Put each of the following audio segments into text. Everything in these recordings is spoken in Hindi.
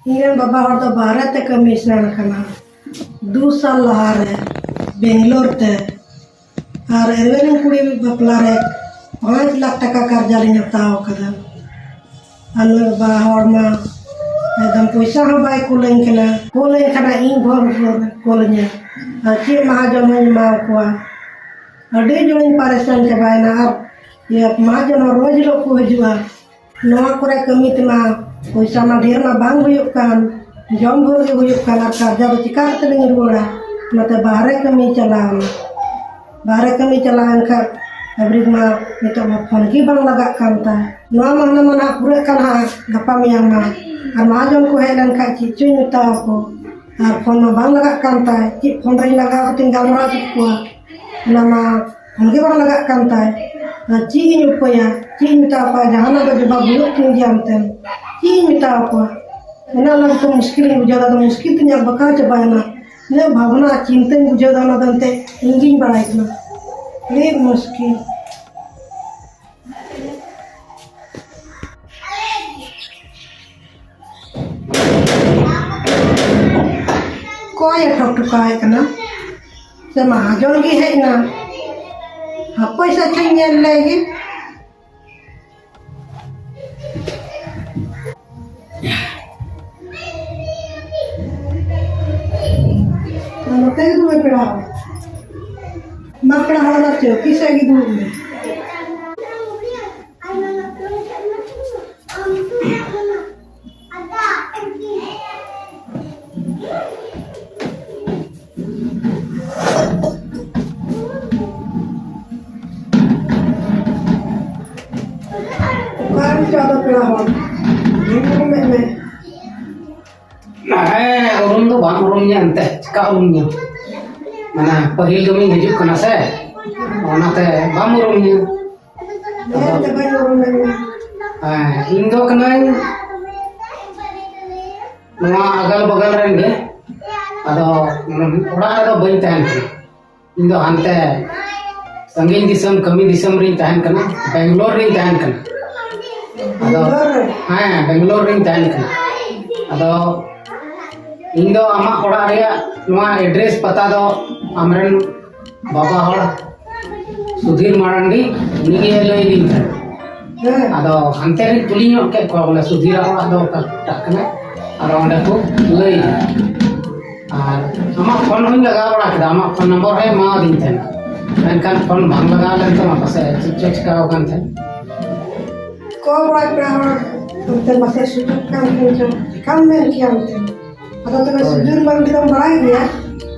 ᱤᱧ बाबा हर तो बाहर ते कमी सेन कना 2 साल लहा रे बेंगलोर ते और एरवेन कुड़ी बपला रे 5 लाख टका कर्जा लिन हताव कदा अनु बा हर मा एकदम पैसा हो बाय कुलेन कना इन घर कोलnya चे महाजन मा को अडे जोइन परेशान चबायना अब ये महाजन रोज लोग को हजुआ नवा करे कमी तमा पैसा मा ढेर मा बांग हुयुक कान जम भर के हुयुक कान और कर्जा दो चिका तलिंग रुड़ा नते बाहरे कमी चलावन का एवरी मा नितो फोन की बांग लगा कानता नवा महना मना पूरे कान हा गपा मियां मा और महाजन को हेलन का चिचुई मिता को और फोन मा बांग लगा कानता ची फोन रे लगा तिंग गामरा चिकुआ nama mungkin orang lagak kantai cing upaya cing minta apa jangan ada jawab buluk tinggi amten cing minta apa ina lang tu muskil bujada tu muskil tu nyak bakal coba na ne bhavna cinta bujada na dante ingin balai na ne muskil koi tok tukai kana से महाजन की है ना हाँ पैसा चाहिए लेगी नमस्ते तुम्हें पढ़ा माँ पढ़ा वाला चाहिए किसे की दूर में urun tuh bang urunnya ente cekak urunnya mana pahil kami hidup kena saya mana teh bang urunnya Indo kena nama agal bagal rende atau orang ada banyak tahan Indo ante sangin disam kami disam ring tahan kena Bangalore ring tahan kena Bangalore ring tahan kena atau Indo amak orang area nua address pata do amren baba hor Sudhir Marandi ini lay din atau anteri tulinya kayak kau boleh Sudhir orang do tak kena atau anda tu lay amak phone hon laga orang kita amak phone number hai ma din ten kan phone bang laga len tu apa saya cek kau kan ten kau orang berapa tu masih sujud kan kiam ten atau tu sujud baru kita berai dia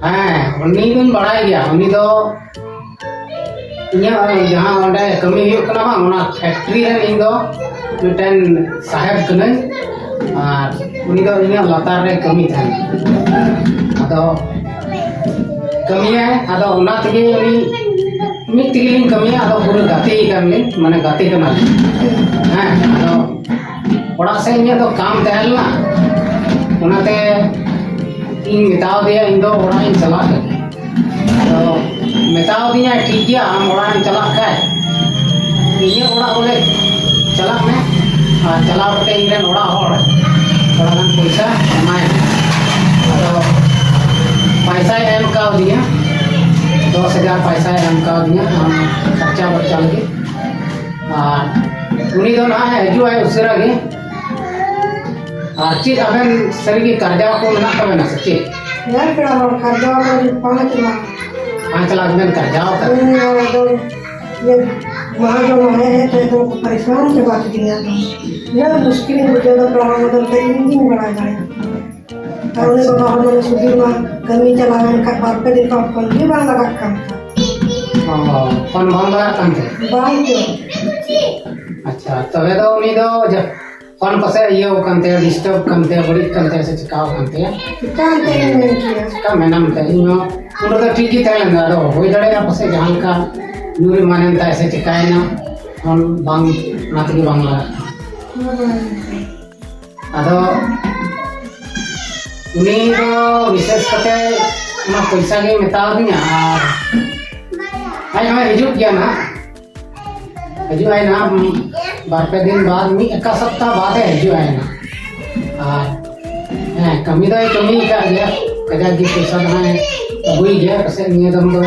उन्हीं दिन बढ़ाया गया उन्हीं तो जहाँ उन्हें कमी हुई करना बा उन्हें फैक्ट्री है इन दो मिटन साहेब कने उन्हीं तो इन्हें लातार रे कमी था अतो कमी है अतो उन्हें तक उन्हीं मिट तक कमी है अतो पूरे गाते ही करने माने गाते करना अतो पढ़ा से इन्हें तो काम तैयार ना उन्हें ते इन मिताव दिया इन दो orang yang celak तो मिताव दिया ठीक है हम orang yang celak है ini orang boleh celak में celak बटे इन्हें orang kan पैसा कमाए तो पैसा एम का दिया 10,000 पैसा एम का दिया हम खर्चा बच्चा लगे उन्हीं दो ना है जो है उससे रहे चीज अबेन सरी की कर्जा को ना कमे ना सच्ची यार कड़ा और कर्जा और 5 लाख में कर्जा होता ये वहाँ जो है तो परेशान से बात किया ये मुश्किल है ज्यादा प्रॉब्लम मतलब कहीं नहीं बढ़ा जाए और उन्हें बाबा हमने सुधीर में कमी चलाने का बात पे दिन पर कौन भी बांग लगा काम था कौन बांग लगा काम थे बांग अच्छा तबे तो उन्हीं दो जब कौन पसे ये वो करते हैं डिस्टर्ब करते हैं बड़ी करते हैं ऐसे चिकाव करते हैं का मैं नाम ते इन उन तो ठीक ही था लंगा रो हो जड़े आप पसे जहां का नूरी मानन ता ऐसे चिकाए ना हम बांग नात की बांगला अदो उन्हीं तो विशेष करते ना पैसा के मिताव दिया आई हमें हिजुक किया ना हिजुक है ना बार पे दिन बाद मी एक सप्ताह बाद है हिजुक है ना ᱦᱮᱸ ᱠᱟᱹᱢᱤ ᱫᱚᱭ ᱠᱟᱹᱢᱤ ᱟᱠᱟᱫ ᱜᱮᱭᱟ ᱠᱟᱡᱟᱠ ᱜᱮ ᱯᱚᱭᱥᱟ ᱫᱚ ᱦᱟᱸᱜ ᱟᱹᱜᱩᱭ ᱜᱮᱭᱟ ᱯᱟᱥᱮᱡ ᱱᱤᱭᱟᱹ ᱫᱚᱢ ᱫᱚ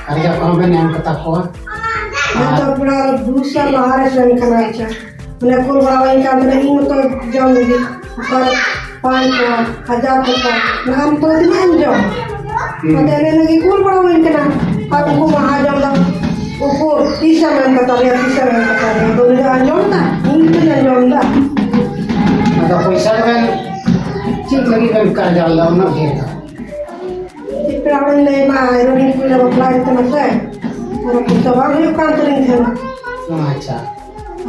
ᱠᱟᱨᱡᱟ ᱠᱚᱦᱚᱸ ᱵᱮᱱ ᱮᱢ ᱠᱟᱛᱟ ᱠᱚᱣᱟ मैं तो अपना 2 साल लहारे से करना अच्छा मैंने कुल बड़ा इनका मैंने इन तो जम लगी पर 5,000 तक नाम तो इतना जम मैंने लगी कुल बड़ा इनका नाम अब को वहां जम दा ऊपर 30 में का तारे 30 में का तारे तो मेरा जम दा इन तो जम दा ada पैसा तो बहन ठीक लगी बहन कर्जा ला ना घेर था इतना बड़े नहीं ना इरोनी को जब अप्लाई करना है और कुछ बार भी काम करेंगे थे अच्छा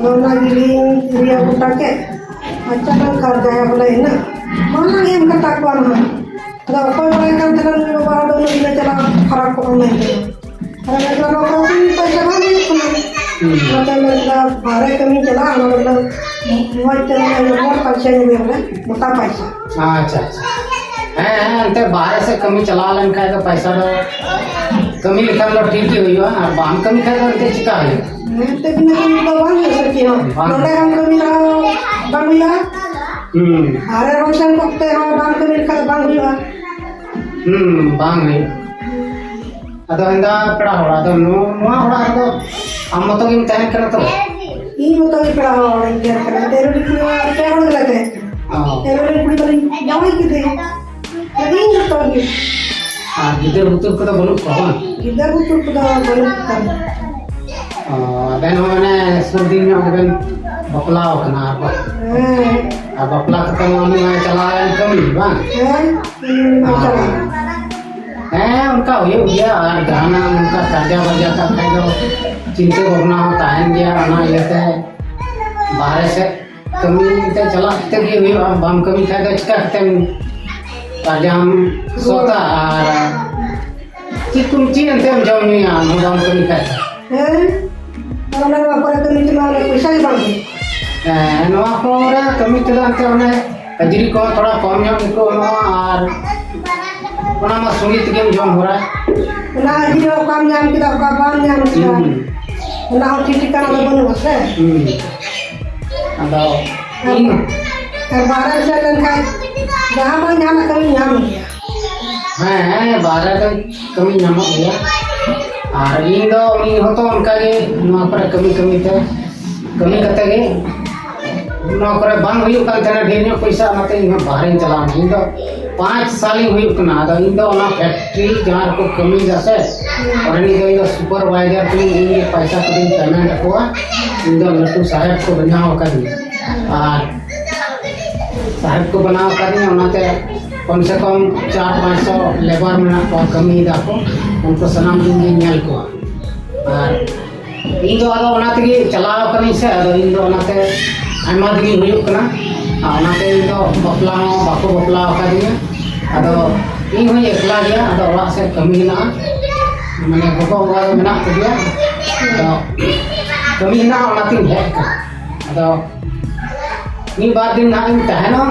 और ना गिरी रिया बुटा के अच्छा काम कर जाए बोले ना मान लगे हम करता कौन है तो कोई बड़ा काम चला नहीं बाहर दोनों दिन चला खराब को नहीं है अरे मैं लोगों को भी पैसा नहीं सुना मतलब भाड़े कमी चला मतलब मोबाइल चला मोबाइल पैसे नहीं मिले मोटा पैसा अच्छा अच्छा हैं अंते बाहर से कमी चला लेन का तो पैसा तो कमी लिखा लो ठीक ही हुई और बाम कमी खाए तो अंते चिका है मैं तो बिना कमी तो बांध नहीं सकती हूँ नोटे हम कमी रहा बांधिया अरे रोशन कोते हो बांध कमी लिखा तो बांधिया बांग नहीं अतो इंदा पड़ा हो अतो नुआ हो अतो हम तो किम तहन करना तो ई तो ही पड़ा हो इंडिया करना तेरे लिखने क्या हो लगे तेरे लिखने बड़ी जावाई की थे नहीं तो ये गिदर बुतुर को तो बोलू कौन गिदर बुतुर को तो बोलू कर बेन हो मैंने सब दिन में बेन बपला होना अब बपला खत्म होने में चला कमी बांग हैं उनका हुई गया और गाना उनका कर्जा वर्जा का खाएगा चिंता भावना होता है गया आना लेते बाहर से कमी ते चला ते भी हुई हम कमी खाएगा चिका करते कर्जा हम सोता और चिकुम चिन ते हम जाओ नहीं हम कमी खाएगा हैं और मैं वापस तो नीचे मार पैसा ही बांधी नवा को कमी ते अंते उन्हें कजरी को थोड़ा कम जाम को और ona ma sungit game jom hora na hiro kam jam kita ka ban jam kita na titi kana da banu ase ado in बारह से लड़का जहाँ पर यहाँ कभी यहाँ मिल गया हैं 12 का कमी नमक गया और इन दो उन्हीं हो तो उनका ये नौकर पर कमी कमी थे कमी करते गए नौकर बंद हुई उनका जना ढेर में पैसा आते हैं बाहर ही चला नहीं तो 5 साल ही हुई उतना तो इन दो ना फैक्ट्री जहाँ को कमी जैसे और इन दो सुपरवाइजर को ये पैसा को दिन पेमेंट हुआ इन दो लट्टू साहब को बनाओ कर दिया और साहब को बनाओ कर दिया उन्होंने कम से कम 400-500 लेबर में और कमी दाको उनको सनाम दिन ᱧᱮᱞ ᱠᱚᱣᱟ और इन दो आदो उनाते गे चलाव कनी से आदो इन दो उनाते आयमा दिन हुयुक कना उनाते इन दो बपला हो बाको बपला का दिया आदो इन हो एकला गया आदो ओरा से कमी ना माने गोगो ओरा मेना दिया तो कमी ना उनाते हेक का आदो इन बार दिन ना इन तहनो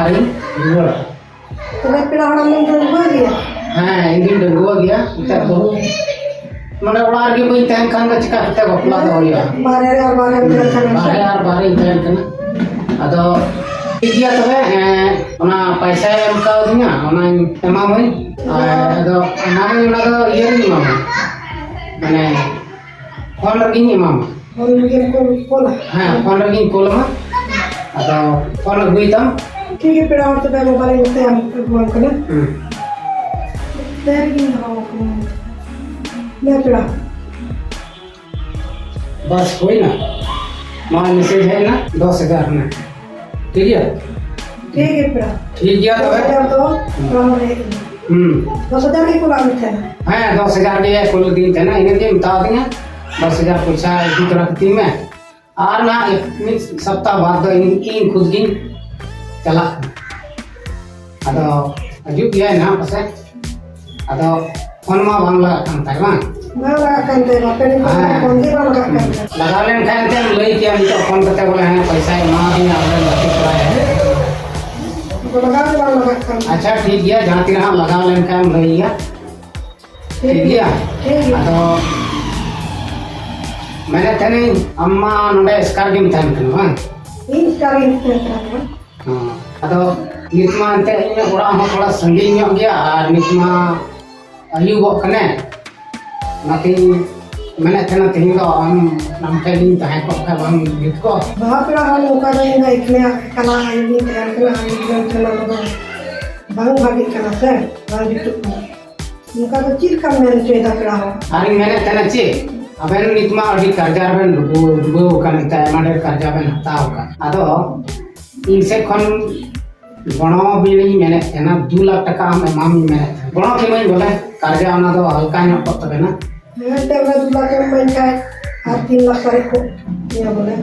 अरे रुआ तो मैं पेड़ा हड़ा में डूबा गया हाँ इन दिन डूबा गया तब बहुत mana ular gi boi tang kan ga cika kita bapla do ya बारह बारह tang kana ado dia to ona paisa em ka dinya ona emam hoy ado emam ona do iye ni mam mane phone lagi ni mam और मुझे call ha phone lagi call ma ado phone lagi tam ठीक है पेड़ा और तो मोबाइल में से हम फोन करना तेरे की ना मैं पेड़ा बस कोई ना मां मैसेज है ना 10,000 में ठीक है पेड़ा ठीक है तो 10,000 तो 10,000 की कुल आमित है हाँ 10,000 के कुल दिन थे ना इन्हें के बता देंगे 10,000 पैसा इसी तरह की में और ना एक सप्ताह बाद तो इन खुद की चला अदो अजुब गया ना पसे अदो फोन मा बांग्ला kan Taiwan ना लगा कर दे बापे ने फोन दे लगा कर लगा लेन खाए थे लई के हम तो फोन करते बोले हैं पैसा मां भी आपने बात कराया है तो लगा कर अच्छा ठीक है जहां तीन हम लगा लेन खाए हम लई है ठीक है अदो मैंने तने अम्मा नोडे स्कार के मिथान कनो हां इन स्कार के मिथान हाँ अदो नित मा अंते इन ओड़ा हो थोड़ा संगीन ᱧᱚᱜ गया और नित मा अयुबो कने नाती मैंने थे तेहन दो आम नाम ठेलिन तहे को का बांग गीत को बाप रा हम ओका दे ना इकले कला आईनी तैयार कला आईनी चला दो बांग भागी कला से बांग बिटु उनका तो चिर का मैंने चेदा करा हो आरी मैंने थे चे अबेन नित मा अडी कर्जा बेन डुबो कन ता माडे कर्जा बेन हताव का आदो इनसे खन गणो बिली मैंने थे 2 लाख टका हम एमाम मैंने गणो के मैं बोले कर्जा ओना दो हल्का ᱧᱚᱜ को तबे ना ते बड़ा 2 लाख में मैं का और 3 लाख सारे को ये बोले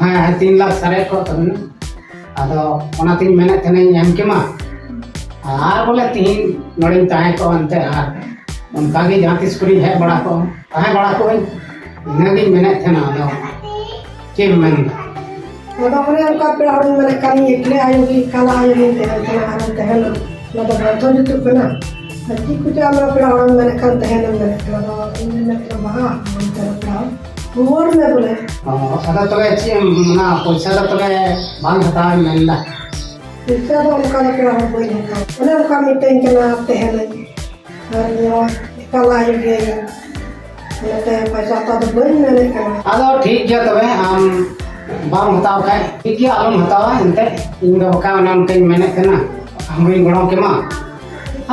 हाँ 3 लाख सारे को तबे ना आदो ओना तीन मैंने थे एम के मा आर बोले तीन नड़िन ताहे को अंते आर उनका भी जहाँ तिस कुरी है बड़ा को ताहे बड़ा को इनगी मैंने थे ना आदो के मैं तो हमने उनका पेड़ मैंने कल इकले आयोगी कला आयोगी तहन ना तो बर्थो जुतु कना अच्छी कुछ हमरा पेड़ मैंने कल तहन मैंने कला तो इनने तो बहा मन कर पेड़ और में बोले अदा तो अच्छी ना पैसा तो बांग हता मैंला पैसा तो उनका पेड़ बोई होता उन्हें उनका मीटिंग कना तहन और यो कला आयोगी ते पैसा तो बोई मैंने कना अदा ठीक गया तबे हम बांग हताव खाए ठीक है आलम हतावा इनते इन दो का नाम के मैंने थे ना हम गणो के मा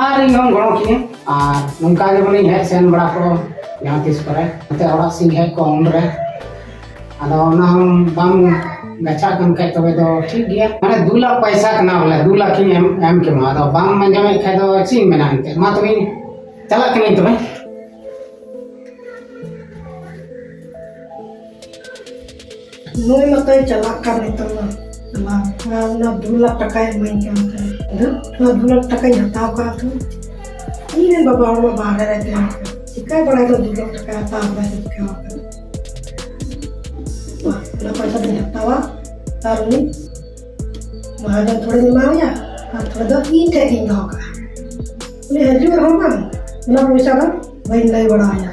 आर इन हम गणो की और उनका के बोली है सेन बड़ा को यहाँ तिस करे ते ओड़ा सिंह है को उन रे आदो ना हम बांग गचा कन के तबे तो ठीक गया माने 2 लाख पैसा कना बोले 2 लाख की एम के मा आदो बांग में जमे खाए तो अच्छी मेना इनते मा तो चला के नहीं तबे नोई मत चला कर नहीं तो ना 2 लाख टका मैं क्या ना 2 लाख टका हताव का तो ये बाबा में बाहर रहते हैं सिक्का बड़ा तो 2 लाख टका हताव का सिक्का ना पैसा नहीं हतावा तार नहीं महाजन थोड़े दिन में आया और थोड़ा दो इन थे इन होगा उन्हें हजूर होगा ना पैसा ना वही नहीं बड़ा आया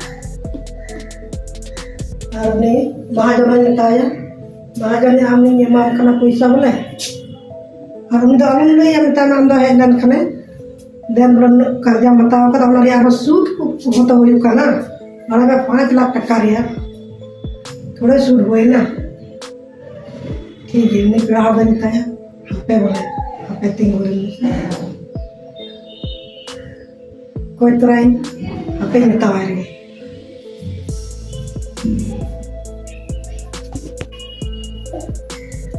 और नहीं महाजन ने बताया महाजन ने हमने ये मार करना पैसा बोले और उन दोनों ने ये बता नाम दो है नन खने देन बरन कर्जा मताव का हमने यार सूद होता हुई का ना और अगर 5 लाख टका रिया थोड़े सूद हुए ना ठीक है उन्हें ग्राहक ने बताया पे बोले पे 3 बोले कोई तरह पे बतावा रे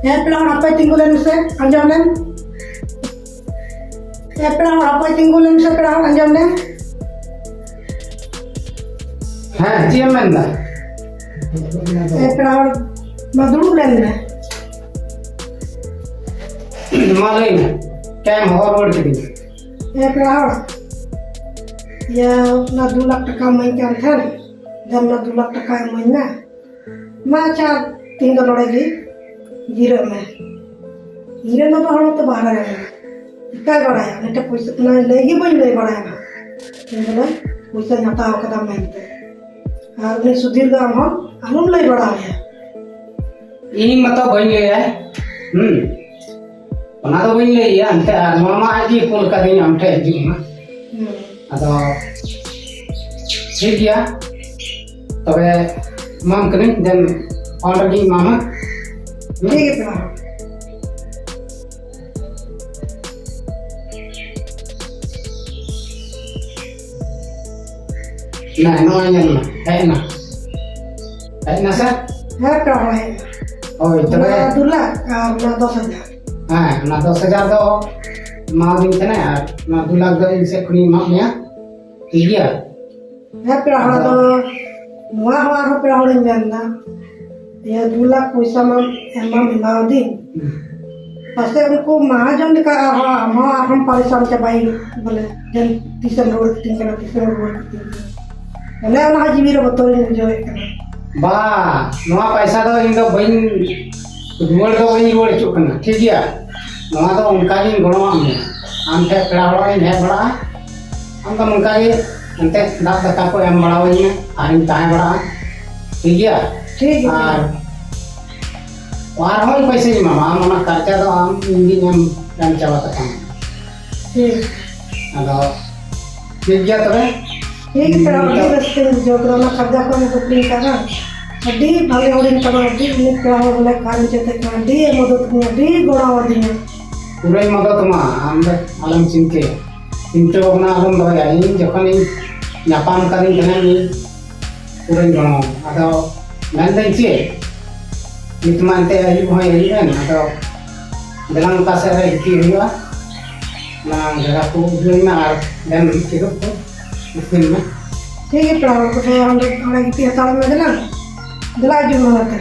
पेड़ apa tinggulan se anjaman पेड़ apa tinggulan se पेड़ anjaman हाँ जी मैं ना पेड़ मधुर लेना मालूम क्या मोहर वर्ड की पेड़ या ना 2 लाख टका मैं क्या था जब ना 2 लाख टका मैं ना माँ चार 3 लड़ेगी गिरे में तो हम तो बाहर है क्या बढ़ाया नहीं तो पैसा ना लेगी बन नहीं बढ़ाया बोले पैसा हताव कदा मानते और उन्हें सुधीर दाम हम आलूम नहीं बढ़ाया इन मतलब बन ले है ओना तो बन ले है अंते मामा आज ही कॉल कर देंगे हम ठे जी ना अतो ठीक गया तबे माम करें देन ऑलरेडी मामा ठीक है पेड़ ना नो आयन है ना सर है पेड़ है ओए तबे 2 लाख और ना 10,000 हाँ ना 10,000 तो माँ दिन थे ना यार ना 2 लाख दो इनसे कुनी माँ मिया ठीक है पेड़ तो मुआ हमारा पेड़ नहीं जानना ये 2 लाख पैसा में एमएम हिमाव दी पसे उनको महाजन का हम परेशान के भाई बोले जन तीसरा रोड तीसरा रोड बोले ना जीवी रो बतौर जो है बा नवा पैसा तो इन दो बइन रुआड़ दो बइन रुआड़ चुक करना ठीक है नवा तो उनका ही गणो आम थे पेड़ा बड़ा है बड़ा हम तो उनका ही अंते दाब दका को एम बड़ा वही है आरिम ताहे बड़ा ठीक है ठीक है और हम पैसे मामा मना खर्चा तो हम इंगी dan Jawa Tengah. ठीक Ada media tebe ठीक तरह अभी रस्ते जो करना खर्चा को मैं कुछ करना अभी भले होने का अभी निकला हो बोले खाने चलते का अभी मदद में अभी गोड़ा हो दिया पूरा मदद मा आमदे आलम चिंते बना आलम दो या इन जखन इन nyapam kali kena ni पूरा गोड़ा ada nanti cie nikmat teh ayu boy ayu kan atau dalam pasar itu dia nah jaga tu benar dan itu mungkin mah ठीक है प्राण को है हम लोग हमारे इतने साल में दिला दिला जो मारते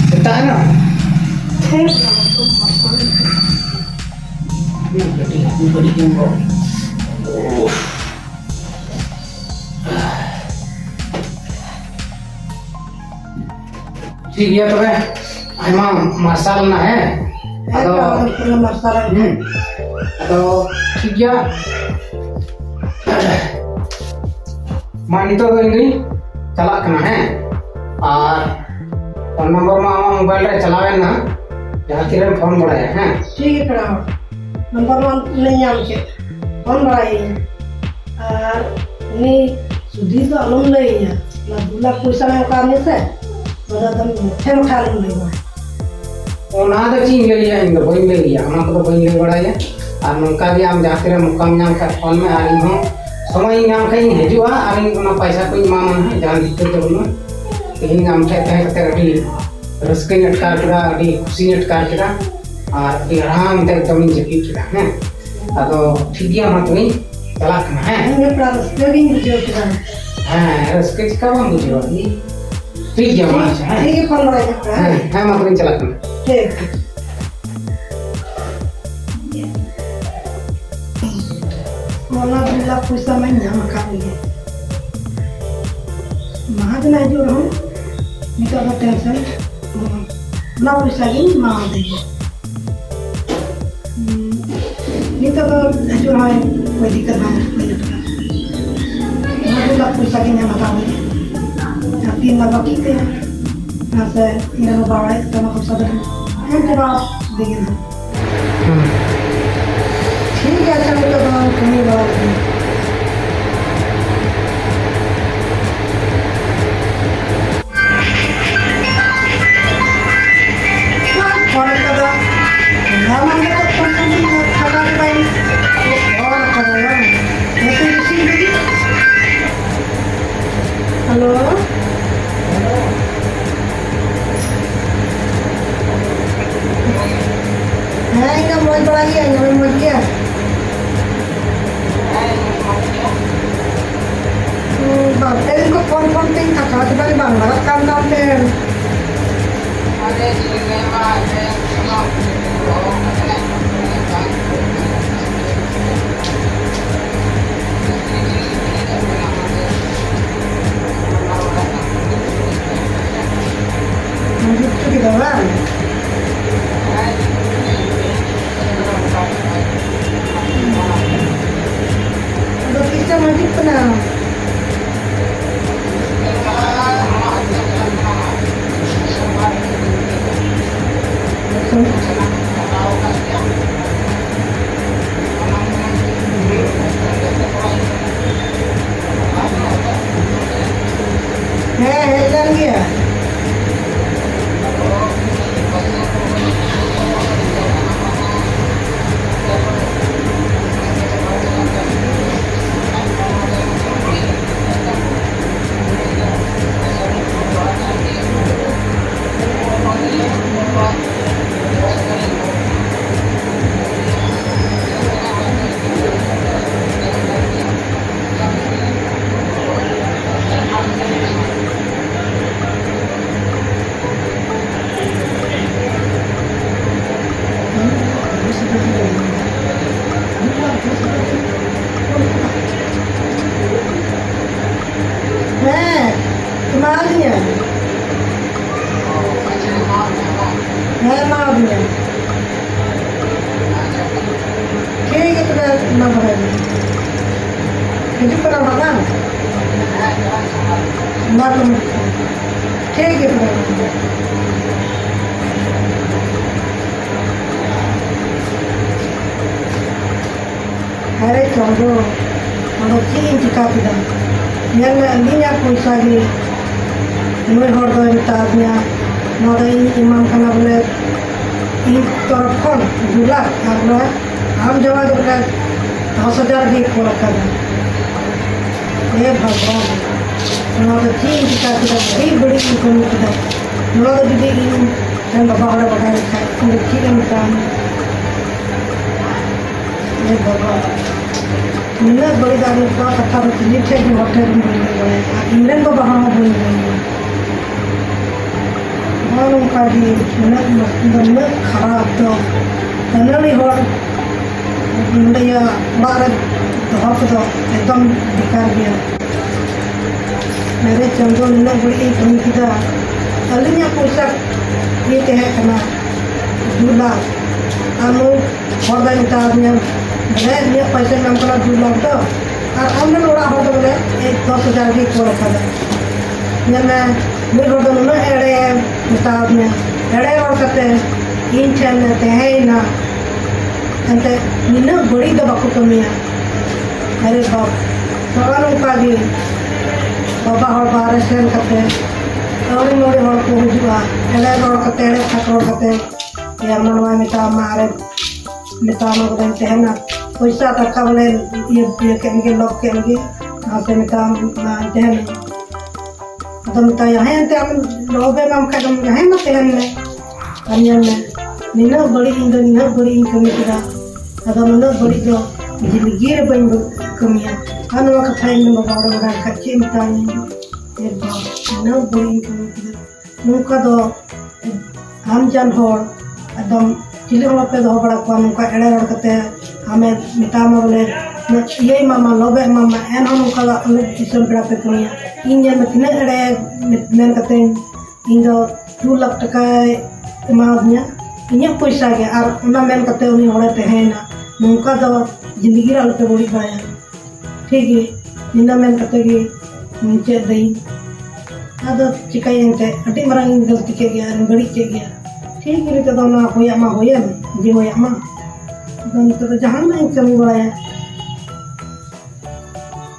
kita ano ठीक ni beri jumbo ठीक है तो है emang masal na है है atau पूरा मसाला है atau ठीक है मान itu ini chalak kena है और फोन नंबर में आमा मोबाइल रे चलावे ना जहां तिरे फोन बड़ा है हैं ठीक है प्राण नंबर वन नहीं आम के फोन बढ़ाई और नी सुधी तो अलम नहीं है ना दूल्हा पैसा नहीं उकारने से बड़ा दम मुठे में खा लूँ नहीं ओना तो चीन ले लिया इन बइन ले लिया ओना को तो बइन ले बड़ा है और नौका भी आम जाते रहे मुकाम नाम का फोन में आ रही हूँ समय नाम कहीं हिजुआ और इन पैसा कोई मामन है जहां दिक्कत तो बोलना इन नाम के तहे कते अड़ी रस्के नटकार केदा अड़ी खुशी नटकार केदा और अड़ी आराम ते एकदम जपी केदा हैं अदो ठीक गया मत नहीं चला कना है ये प्राण स्टेरिंग जो प्राण हां रस्के का बम बुझो ठीक गया मां है ठीक है फोन बढ़ाई प्राण हां मत नहीं चला कना ठीक वाला दूल्हा पैसा मैं नाम का लिए महाजन जो रहूं निका का टेंशन ना पैसा की मां दे निका का जो है कोई दिक्कत नहीं दूल्हा पैसा की नाम का लिए तीन लाख बाकी थे ना से ये लो बाड़ा तो ना पैसा दे हम जवाब देंगे ठीक है चलो तो बात कहीं बात नहीं हेलो है इनका मोबाइल बड़ा ही है हमें मोबाइल किया बाप इनको फोन फोन तीन था खाते वाली बांग्ला काम नाम पे मुझे की दवा तो किससे मुझे पना ᱵᱟᱝ ᱵᱟᱝ ᱵᱟᱝ ᱴᱷᱤᱠ ᱜᱮᱭᱟ अरे चलो अब चीन चिका किदा ñal na linya पैसा गे नुई हर दो मेतादिया नोदा इमाम खाना बोले इन तरफ खन 2 लाख और हम जमा दो 10,000 गे कोला kada ये भगवान नोदा चीन चिका किदा बड़ी इनकम किदा नोदा बिदे इन dan बाबा हड़ा बड़ा रखा इन चीन में ये भगवान मिला बड़ी दादी का कथा बच्ची थे कि होटल में बोलने वाले इंग्लैंड को बाहर में बोलने वाले और उनका भी मिला खराब तो नहीं हो इंडिया बाहर धोख दो एकदम बेकार गया मेरे चंदो मिला बड़ी कमी किया अलिया पैसा ये कहे करना 2 लाख आलू और दाई तादिया बोले ये पैसे नाम करा 2 लाख तो और हमने लोड़ा हो तो बोले 10,000 की कोल खाता ये मैं लोड़ा न एड़े मिताब में एड़े और करते इन चैन ते है ना अंते निन्ना बड़ी दबा को कमिया अरे बाप सवालों का भी बाबा और बारह सेल करते और लोड़े और को हुआ एड़े और करते एड़े खतरों करते ये मनवा मिताब मारे मिताब में बोलते हैं ना पैसा रखा बोले ये कहेंगे लोग कहेंगे आप मिताब मानते हैं तो मिता यहाँ ते हम लोग में हम कदम यहाँ मत हैं ने अन्य में निना बड़ी इनकम किया अगर निना बड़ी जो जिंदगी रे बन कमिया अनु का फाइन में बड़ा बड़ा खर्चे मिता ये बात निना बड़ी इनकम किया नुका दो हम जान हो एकदम चिले हम पे दो बड़ा को नुका एड़े रोड करते हमें मिता में बोले ये मामा लोबे मामा एन हम का अलग किस्म बड़ा पे कमिया इन जन में तिने एड़े मेन करते इन दो 2 लाख टका एमादिया इन्या पैसा के और उना मेन करते उनी होड़े तहेना नुका दो जिंदगी रे पे बड़ी बाया ठीक है निना मेन करते कि नीचे दई आदो चिकायंते अति मरंग गलती के गया बड़ी के गया ठीक है तो ना होया मा होया जी होया मा तो जहां ना कमी बड़ा है